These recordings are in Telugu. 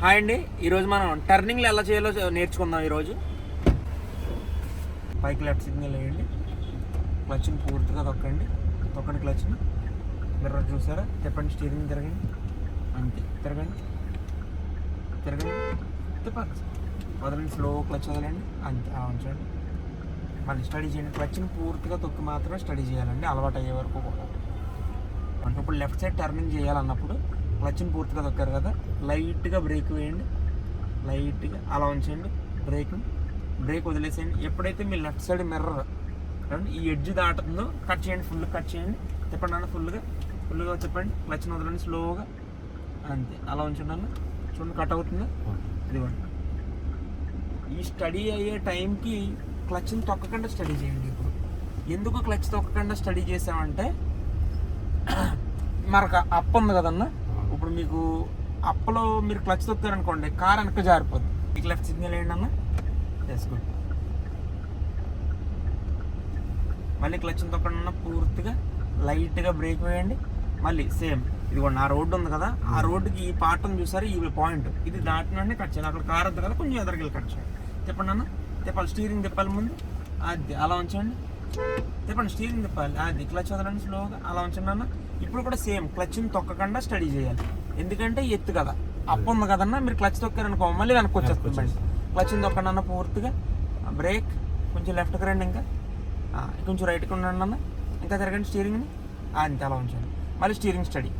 హాయ్ అండి, ఈరోజు మనం టర్నింగ్లు ఎలా చేయాలో నేర్చుకుందాం. ఈరోజు పైకి లెఫ్ట్ సిగ్నల్ వేయండి, క్లచ్ని పూర్తిగా తొక్కండి క్లచ్ని. మిర్రర్ చూసారా, తిప్పండి, స్టీరింగ్ తిరగండి, అంతే తిరగండి తిప్పండి, వదలండి, స్లో క్లచ్ వదలండి, అంతే అలా ఉంచండి. మళ్ళీ స్టడీ చేయండి, క్లచ్ని పూర్తిగా తొక్కి మాత్రమే స్టడీ చేయాలండి, అలవాటు అయ్యే వరకు కూడా. అంటే ఇప్పుడు లెఫ్ట్ సైడ్ టర్నింగ్ చేయాలన్నప్పుడు క్లచ్ని పూర్తిగా తొక్కారు కదా, లైట్గా బ్రేక్ వేయండి, లైట్గా అలా ఉంచండి, బ్రేక్ వదిలేసేయండి. ఎప్పుడైతే మీ లెఫ్ట్ సైడ్ మిర్రర్ ఈ ఎడ్జ్ దాటుతుందో కట్ చేయండి, ఫుల్గా కట్ చేయండి, తిప్పండి అన్న, ఫుల్గా తిప్పండి, క్లచ్ని వదలండి స్లోగా, అంతే అలా ఉంచండి అన్న. చూడండి కట్ అవుతుందా, ఇదిగోండి. ఈ స్టడీ అయ్యే టైంకి క్లచ్ని తొక్కకుండా స్టడీ చేయండి. ఇప్పుడు ఎందుకు క్లచ్ తొక్కకుండా స్టడీ చేసామంటే, మనకు అప్ ఉంది కదన్న, ఇప్పుడు మీకు అప్పలో మీరు క్లచ్ తొక్కారనుకోండి, కార్ వెనక్కి జారిపోద్ది. మీకు లెఫ్ట్ సిగ్నల్ ఏంటి అన్న, వేసుకోండి. మళ్ళీ క్లచ్ని తొక్కకుండా పూర్తిగా లైట్గా బ్రేక్ వేయండి. మళ్ళీ సేమ్ ఇదిగోండి, ఆ రోడ్డు ఉంది కదా, ఆ రోడ్డుకి ఈ పార్ట్ ఉంది చూసారు, ఈ పాయింట్ ఇది దాటినంటే కట్ చేయాలి. అక్కడ కార్ ఉంది కదా, కొంచెం ఎదరికెళ్ళి కట్ చేయాలి. తిప్పండి అన్న, తిప్పాలి, స్టీరింగ్ తిప్పాలి ముందు, అది అలా ఉంచండి, తిప్పండి, స్టీరింగ్ తిప్పాలి, అది క్లచ్ వదలండి స్లోగా, అలా ఉంచండి అన్న. ఇప్పుడు కూడా సేమ్ క్లచ్ని తొక్కకుండా స్టడీ చేయాలి, ఎందుకంటే ఎత్తు కదా, అప్ ఉంది కదన్నా, మీరు క్లచ్ తొక్కారనుకో మళ్ళీ వెనక్కి వచ్చేస్తుంది. క్లచ్ని తొక్కండి అన్న పూర్తిగా, బ్రేక్ కొంచెం లెఫ్ట్కి రండి, ఇంకా కొంచెం రైట్కి ఉండండి అన్న, ఇంకా తిరగండి స్టీరింగ్ని, అంతే అలా ఉంచండి. మళ్ళీ స్టీరింగ్ స్టడీ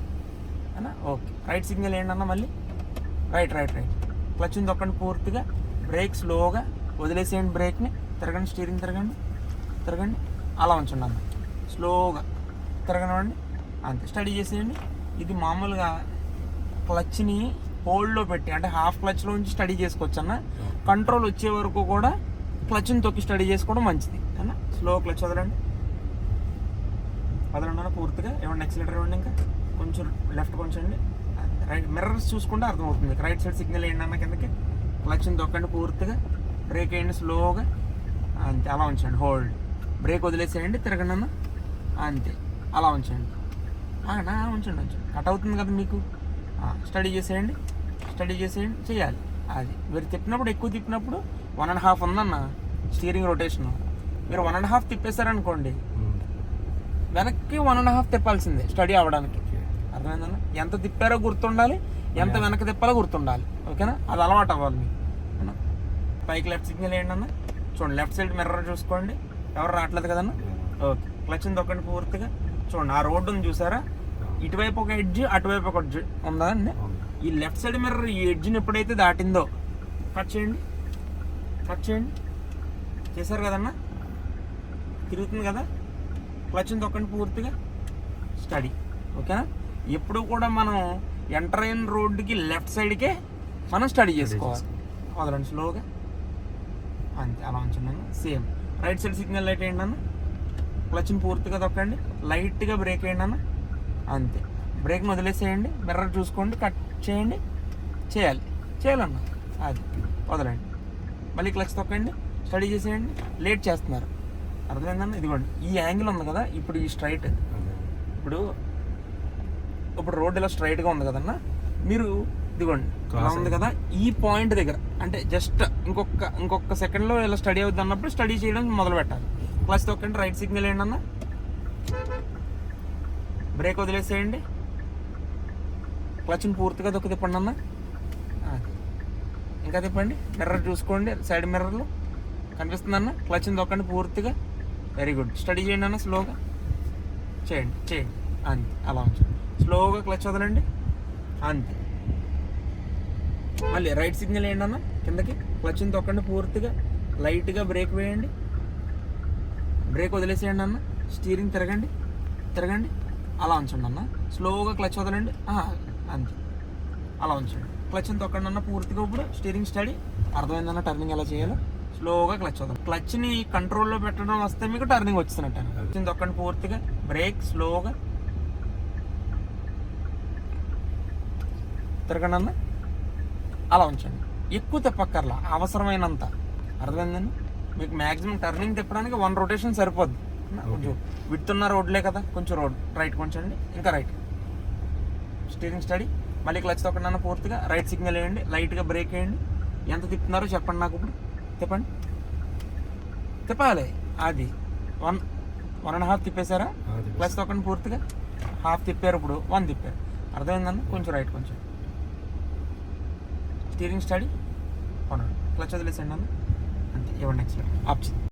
అన్న, ఓకే. రైట్ సిగ్నల్ ఏంటన్నా, మళ్ళీ రైట్ క్లచ్ని తొక్కండి పూర్తిగా, బ్రేక్ స్లోగా వదిలేసేయండి, బ్రేక్ని తిరగండి, స్టీరింగ్ తిరగండి, అలా ఉంచండి అన్న, స్లోగా తిరగనివ్వండి, అంతే స్టడీ చేసేయండి. ఇది మామూలుగా క్లచ్ని హోల్డ్లో పెట్టి, అంటే హాఫ్ క్లచ్లో ఉంచి స్టడీ చేసుకోవచ్చు అన్న. కంట్రోల్ వచ్చే వరకు కూడా క్లచ్ని తొక్కి స్టడీ చేసుకోవడం మంచిది అన్న. స్లో క్లచ్ వదలండి అన్న పూర్తిగా, ఏమన్నా ఎక్సిలేటర్ ఇవ్వండి, ఇంకా కొంచెం లెఫ్ట్ కొంచండి, రైట్ మిర్రర్స్ చూసుకుంటే అర్థమవుతుంది. రైట్ సైడ్ సిగ్నల్ వేయండి అన్న, కిందకి క్లచ్ని తొక్కండి పూర్తిగా, బ్రేక్ వేయండి స్లోగా, అంతే అలా ఉంచండి, హోల్డ్, బ్రేక్ వదిలేసేయండి, తిరగండి అన్న, అంతే అలా ఉంచండి, ఉంచండి. కట్ అవుతుంది కదా మీకు, స్టడీ చేసేయండి చేయాలి. అది మీరు తిప్పినప్పుడు, ఎక్కువ తిప్పినప్పుడు 1.5 ఉందన్న స్టీరింగ్ రొటేషన్, మీరు 1.5 తిప్పేశారనుకోండి, వెనక్కి 1.5 తిప్పాల్సిందే స్టడీ అవ్వడానికి. అర్థమైందన్న, ఎంత తిప్పారో గుర్తుండాలి, ఎంత వెనక్కి తిప్పాలో గుర్తుండాలి, ఓకేనా? అది అలవాటు అవ్వాలి మీకు. పైకి లెఫ్ట్ సిగ్నల్ ఏంటన్న, చూడండి, లెఫ్ట్ సైడ్ మిర్రర్ చూసుకోండి, ఎవరు రావట్లేదు కదన్న, ఓకే. క్లచ్ని తొక్కండి పూర్తిగా, చూడండి ఆ రోడ్డు ఉంది చూసారా, ఇటువైపు ఒక ఎడ్జ్, అటువైపు ఒక ఎడ్జ్ ఉందా అండి. ఈ లెఫ్ట్ సైడ్ మిర్రర్ ఈ ఎడ్జ్ని ఎప్పుడైతే దాటిందో కట్ చేయండి చేశారు కదన్నా, తిరుగుతుంది కదా, క్లచ్ని తొక్కండి పూర్తిగా, స్టడీ, ఓకేనా? ఎప్పుడు కూడా మనం ఎంటర్ అయిన రోడ్డుకి లెఫ్ట్ సైడ్కే మనం స్టడీ చేసుకోవాలి. వదలండి స్లోగా, అంతే అలా ఉంచండి అన్న. Same right side signal light వేయండి అన్న, క్లచ్ని పూర్తిగా తొక్కండి, లైట్గా బ్రేక్ వేయండి అన్న, అంతే బ్రేక్ని వదిలేసేయండి, మిర్రర్ చూసుకోండి, కట్ చేయాలన్న, అది వదలండి, మళ్ళీ క్లచ్ తొక్కండి, స్టడీ చేసేయండి. లేట్ చేస్తున్నారు, అర్థమైందన్న. ఇదిగోండి ఈ యాంగిల్ ఉంది కదా, ఇప్పుడు ఈ స్ట్రైట్, ఇప్పుడు రోడ్ ఇలా స్ట్రైట్గా ఉంది కదన్న, మీరు ఇదిగోండి ఇలా ఉంది కదా, ఈ పాయింట్ దగ్గర అంటే జస్ట్ ఇంకొక సెకండ్లో ఇలా స్టడీ అవుతుంది అన్నప్పుడు స్టడీ చేయడం మొదలు పెట్టాలి. క్లచ్ తొక్కండి, రైట్ సిగ్నల్ ఏంటన్న, బ్రేక్ వదిలేసేయండి, క్లచ్ని పూర్తిగా తొక్కి తిప్పండి అన్న, ఇంకా తిప్పండి, మిర్రర్ చూసుకోండి, సైడ్ మిర్రర్లో కనిపిస్తుందన్న, క్లచ్ని తొక్కండి పూర్తిగా, వెరీ గుడ్. స్టడీ చేయండి అన్న, స్లోగా చేయండి, అంతే అలా ఉంచండి, స్లోగా క్లచ్ వదలండి, అంతే. మళ్ళీ రైట్ సిగ్నల్ ఏంటి అన్న, కిందకి క్లచ్ని తొక్కండి పూర్తిగా, లైట్గా బ్రేక్ వేయండి, బ్రేక్ వదిలేసేయండి అన్న, స్టీరింగ్ తిరగండి, అలా ఉంచండి అన్న, స్లోగా క్లచ్ వదలండి, అంతే అలా ఉంచండి. క్లచ్ని తొక్కండి అన్న పూర్తిగా, ఇప్పుడు స్టీరింగ్ స్టడీ అర్థమైందన్న, టర్నింగ్ ఎలా చేయాలో. స్లోగా క్లచ్ వదలండి, క్లచ్ని కంట్రోల్లో పెట్టడం వస్తే మీకు టర్నింగ్ వచ్చినట్టు. క్లచ్ని తొక్కండి పూర్తిగా, బ్రేక్ స్లోగా తిరగండి అన్న, అలా ఉంచండి, ఎక్కువ తిప్పక్కర్లా, అవసరమైనంత. అర్థమైందండి, మీకు మ్యాక్సిమం టర్నింగ్ తిప్పడానికి 1 రొటేషన్ సరిపోద్ది. కొంచెం విడుతున్న రోడ్లే కదా, కొంచెం రైట్ కొంచెం, ఇంకా రైట్, స్టీరింగ్ స్టడీ, మళ్ళీ క్లచ్ తొక్కడన్నా పూర్తిగా రైట్ సిగ్నల్ వేయండి, లైట్గా బ్రేక్ వేయండి. ఎంత తిప్పుతున్నారో చెప్పండి నాకు ఇప్పుడు. తిప్పండి, తిప్పాలి. అది 1.5 తిప్పేశారా? క్లచ్ తొక్కండి పూర్తిగా, హాఫ్ తిప్పారు, ఇప్పుడు 1 తిప్పారు. అర్థమైందన్న? కొంచెం రైట్, కొంచెం స్టీరింగ్ స్టడీ కొనండి, క్లచ్ వదిలేసండి అన్న, అంతే. ఇవ్వండి, నెక్స్ట్ ఆప్షన్.